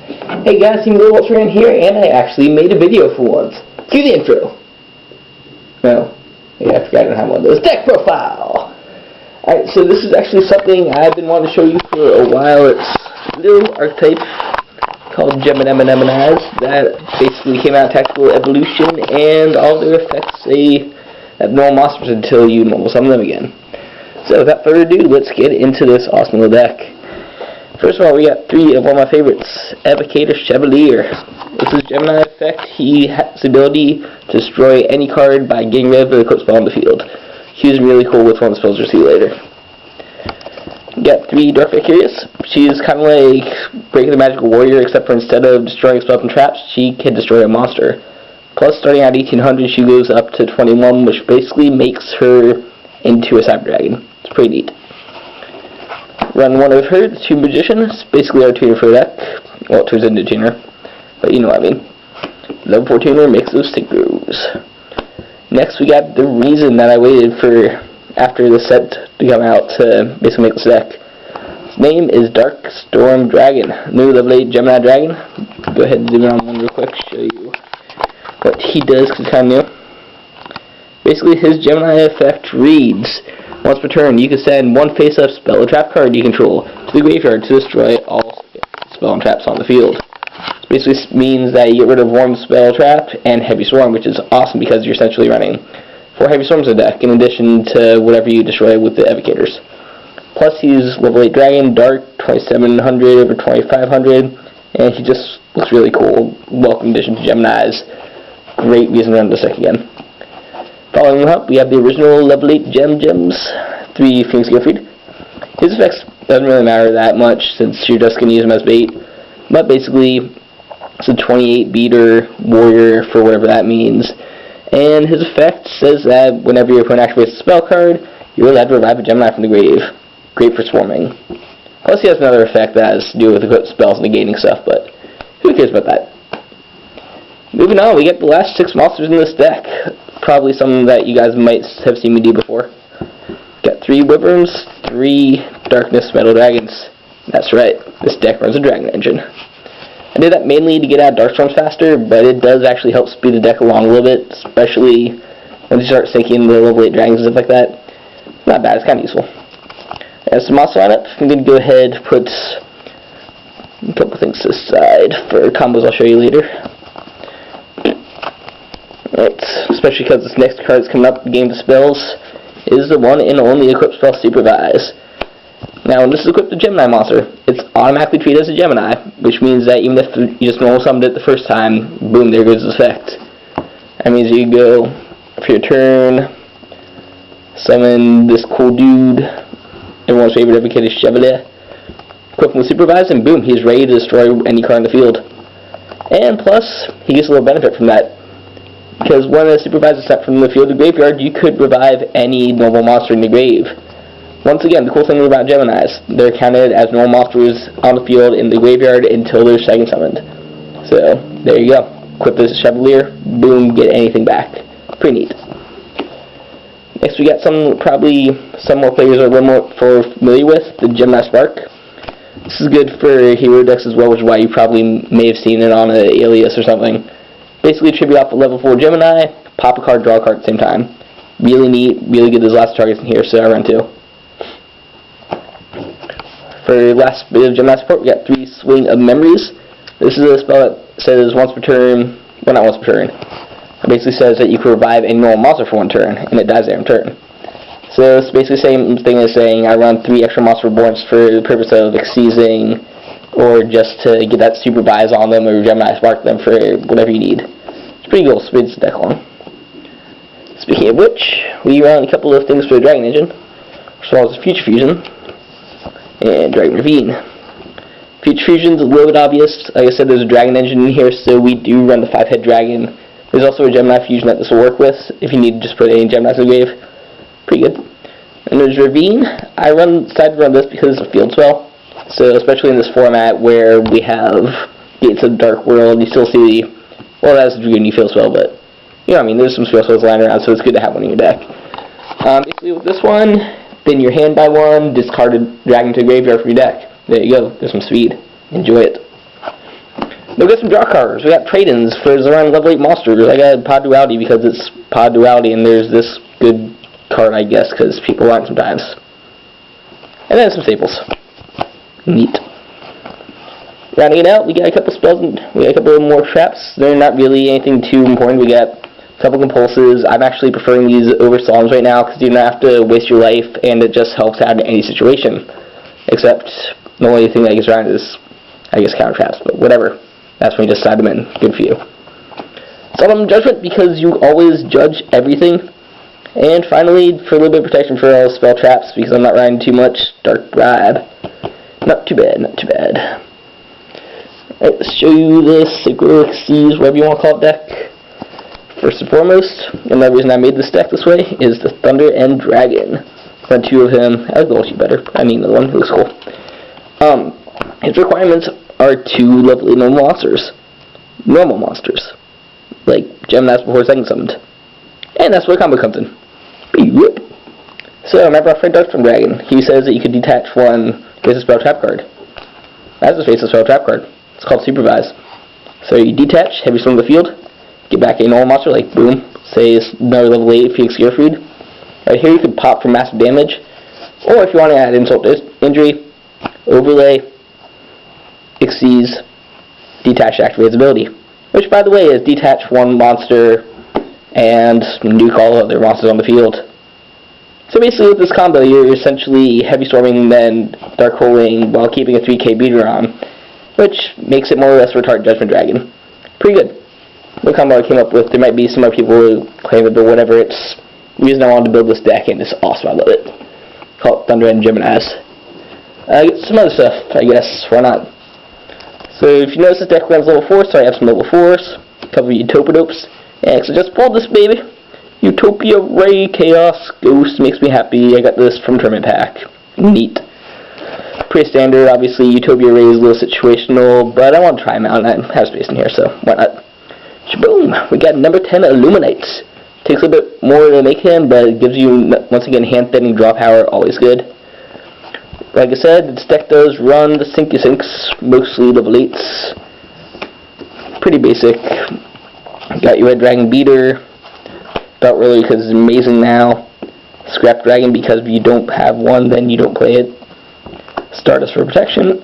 Hey guys, Team Little Ultraman here, and I actually made a video for once. Cue the intro. No. Yeah, I forgot I don't have one of those. Deck profile! Alright, so this is actually something I've been wanting to show you for a while. It's a little archetype called Geminemini that basically came out of Tactical Evolution, and all their effects say abnormal monsters until you normal summon them again. So without further ado, let's get into this awesome little deck. First of all, we got three of one of my favorites, Evocator Chevalier. With his Gemini effect, he has the ability to destroy any card by getting rid of the equipped spell on the field. He's really cool with one of the spells you'll see later. We got three Dark Vicarious. She's kind of like Breaking the Magical Warrior, except for instead of destroying spells and traps, she can destroy a monster. Plus, starting at 1800, she goes up to 21, which basically makes her into a Cyber Dragon. It's pretty neat. Run one of her, the Two Magicians, basically our tuner for a deck. Well, it turns into a tuner, but you know what I mean. Level 4 tuner makes those synchros. Next, we got the reason that I waited for after the set to come out to basically make this deck. His name is Dark Storm Dragon, new level 8 Gemini Dragon. Go ahead and zoom in on one real quick, show you what he does, because it's kind of new. Basically, his Gemini effect reads: once per turn, you can send one face-up spell or trap card you control to the graveyard to destroy all spell and traps on the field. This basically means that you get rid of Warm Spell Trap and Heavy Swarm, which is awesome because you're essentially running 4 Heavy Swarms in the deck, in addition to whatever you destroy with the Evocators. Plus, he's level 8 Dragon, Dark, 2700 over 2500, and he just looks really cool. Welcome addition to Gemini's. Great reason to run this deck again. Following him up, we have the original level 8 Gems, 3 Phoenix Gilfried. His effects doesn't really matter that much since you're just going to use him as bait, but basically it's a 28 beater warrior for whatever that means, and his effect says that whenever your opponent activates a spell card, you're allowed to revive a Gemini from the grave. Great for swarming. Plus he has another effect that has to do with equipped spells and negating stuff, but who cares about that? Moving on, we get the last 6 monsters in this deck. Probably something that you guys might have seen me do before. Got 3 Wyverns, 3 Darkness Metal Dragons. That's right, this deck runs a Dragon Engine. I did that mainly to get out Darkstorms faster, but it does actually help speed the deck along a little bit, especially when you start sinking the level 8 dragons and stuff like that. Not bad, it's kind of useful. As the monster lineup, I'm going to go ahead and put a couple things to the side for combos I'll show you later. Right, especially because this next card that's coming up, Game of Spells, is the one and only Equipped Spell Supervise. Now, when this is equipped with a Gemini monster, it's automatically treated as a Gemini, which means that even if you just normal summoned it the first time, boom, there goes the effect. That means you go for your turn, summon this cool dude, everyone's favorite Evocator Chevalier, equip him with Supervise, and boom, he's ready to destroy any card in the field. And plus, he gets a little benefit from that. Because when a Supervisor is sent from the field to graveyard, you could revive any normal monster in the grave. Once again, the cool thing about Geminis, they're counted as normal monsters on the field in the graveyard until they're second summoned. So, there you go. Equip this Chevalier, boom, get anything back. Pretty neat. Next we got probably some more players are a little more familiar with, the Gemini Spark. This is good for hero decks as well, which is why you probably may have seen it on an Alias or something. Basically tribute off a level 4 Gemini, pop a card, draw a card at the same time. Really neat, really good. There's lots of targets in here, so I run 2. For the last bit of Gemini support, we got 3 Swing of Memories. This is a spell that says once per turn, well not once per turn. It basically says that you can revive any normal monster for 1 turn, and it dies every turn. So it's basically the same thing as saying I run 3 extra monster reborns for the purpose of seizing, or just to get that Supervise on them, or Gemini Spark them for whatever you need. It's pretty cool, speeds the deck along. Speaking of which, we run a couple of things for the Dragon Engine, as well as Future Fusion and Dragon Ravine. Future Fusion's a little bit obvious. Like I said, there's a Dragon Engine in here, so we do run the 5-head dragon. There's also a Gemini Fusion that this will work with, if you need to just put any Geminis in the grave. Pretty good. And there's Ravine. I decided to run this because it's a field spell. So, especially in this format where we have Gates of the Dark World, you still see the, well, that's a Dragoon field spell, but, you know what I mean, there's some spell spells lying around, so it's good to have one in your deck. Basically with this one, thin your hand by 1, discard a dragon to the graveyard for your deck. There you go, there's some speed. Enjoy it. We got some draw cards. We got trade-ins for around level 8 monsters. I got Pod Duality because it's Pod Duality, and there's this good card, I guess, because people aren't sometimes. And then some staples. Neat. Rounding it out, we got a couple spells, and we got a couple more traps. They're not really anything too important. We got a couple compulses. I'm actually preferring these over Psalms right now because you don't have to waste your life, and it just helps out in any situation. Except the only thing that gets around is, I guess, counter traps, but whatever. That's when you just side them in. Good for you. Solemn Judgment because you always judge everything. And finally, for a little bit of protection for all spell traps because I'm not riding too much, Dark Bribe. Not too bad, not too bad. Alright, let's show you the Sacred Seas, whatever you want to call it, deck. First and foremost, and the reason I made this deck this way is the Thunder and Dragon. Run 2 of him. I like the ulti better. I need another one. It looks cool. His requirements are 2 level 8 normal monsters. Normal monsters. Like Gemini's before second summoned. And that's where combo comes in. So, remember our friend Darkstone Dragon. He says that you could detach one face a spell trap card. That's a face a spell trap card. It's called Supervise. So you detach, heavy storm the field, get back a normal monster, like boom, say it's another level 8 Phoenix Gearfried. Right here you can pop for massive damage, or if you want to add insult to injury, overlay, exceeds, detach activates ability. Which by the way is detach one monster and nuke all other monsters on the field. So basically with this combo you're essentially heavy storming then dark holing while keeping a 3k beater on, which makes it more or less retard Judgment Dragon. Pretty good. The combo I came up with, there might be some other people who claim it, but whatever, it's the reason I wanted to build this deck and it's awesome, I love it. Call it Thunder and Gemini. Some other stuff, I guess, why not? So if you notice this deck runs level 4, so I have some level 4s, a couple of Utopidopes, and so just pulled this baby. Utopia Ray Chaos Ghost makes me happy. I got this from Tournament Pack. Neat. Pretty standard, obviously Utopia Ray is a little situational, but I want to try them out and I have space in here, so why not? Shaboom! We got number 10 Illuminates. Takes a bit more to make him, but it gives you, once again, hand-thinning draw power, always good. Like I said, this deck does run the Sinky Sinks, mostly level 8s. Pretty basic. Got your Red Dragon Beater. Don't really because it's amazing now. Scrap Dragon because if you don't have one, then you don't play it. Stardust for protection.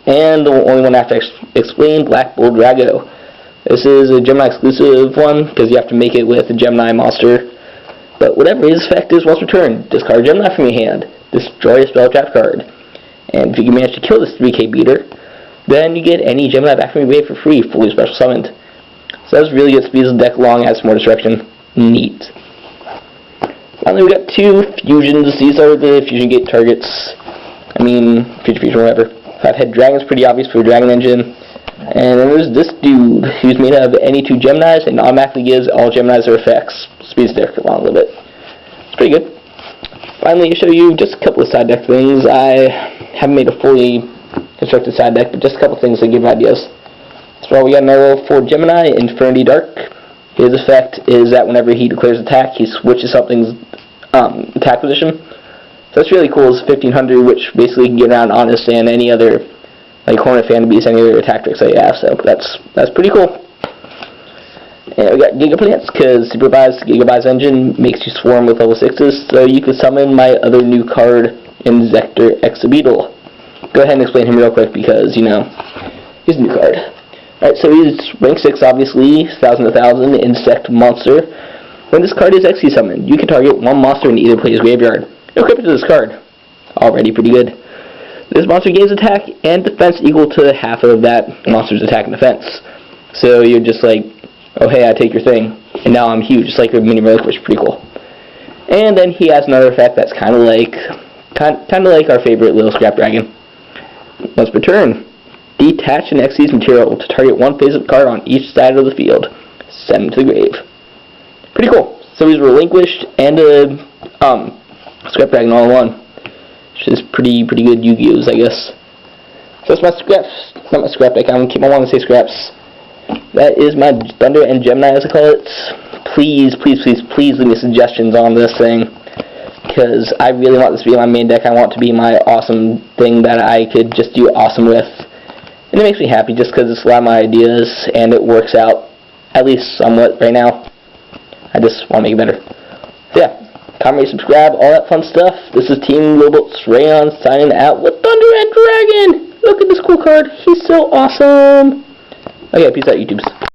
And the only one I have to explain, Black Bull Drago. This is a Gemini exclusive one because you have to make it with a Gemini monster. But whatever his effect is, once returned, discard Gemini from your hand. Destroy a spell trap card. And if you can manage to kill this 3k beater, then you get any Gemini back from your grave for free, fully special summoned. So that's really good, speeds the deck along, adds more destruction. Neat. Finally, we got 2 fusions. These are the fusion gate targets. I mean, fusion, whatever. 5-head dragon's pretty obvious for a dragon engine. And then there's this dude who's made out of any 2 Geminis and automatically gives all Geminis their effects. Speeds the deck along a little bit. It's pretty good. Finally, I'll show you just a couple of side deck things. I haven't made a fully constructed side deck, but just a couple things to give ideas. So we got another level 4 Gemini, Infernity Dark. His effect is that whenever he declares attack, he switches something's attack position. So that's really cool. It's 1500, which basically can get around Honest and any other, like Hornet Fan Beast, any other attack tricks that you have. So that's pretty cool. And we got Gigaplants, because Supervised Gigabyte's engine makes you swarm with level 6s, so you can summon my other new card, Inzector Exabeetle. Go ahead and explain him real quick, because, you know, he's a new card. Alright, so he's rank 6, obviously, 1000/1000, Insect Monster. When this card is XP summoned, you can target one monster in either player's graveyard. Equip it to this card. Already pretty good. This monster gains attack and defense equal to half of that monster's attack and defense. So you're just like, oh hey, I take your thing, and now I'm huge. It's like a mini relic, which is pretty cool. And then he has another effect that's kind of like our favorite little scrap dragon. Once per turn, detach an Xyz material to target one face-up card on each side of the field. Send him to the grave. Pretty cool. So he's relinquished and a scrap dragon all in one, which is pretty good Yu-Gi-Ohs, I guess. So that's my scraps. Not my scrap deck. I want to say scraps. That is my Thunder and Gemini, as I call it. Please leave me suggestions on this thing, because I really want this to be my main deck. I want it to be my awesome thing that I could just do awesome with. And it makes me happy just because it's a lot of my ideas, and it works out, at least somewhat right now. I just want to make it better. So yeah, comment, rate, subscribe, all that fun stuff. This is Team Lobots Rayon signing out with Thunder and Dragon! Look at this cool card. He's so awesome. Okay, peace out, YouTubes.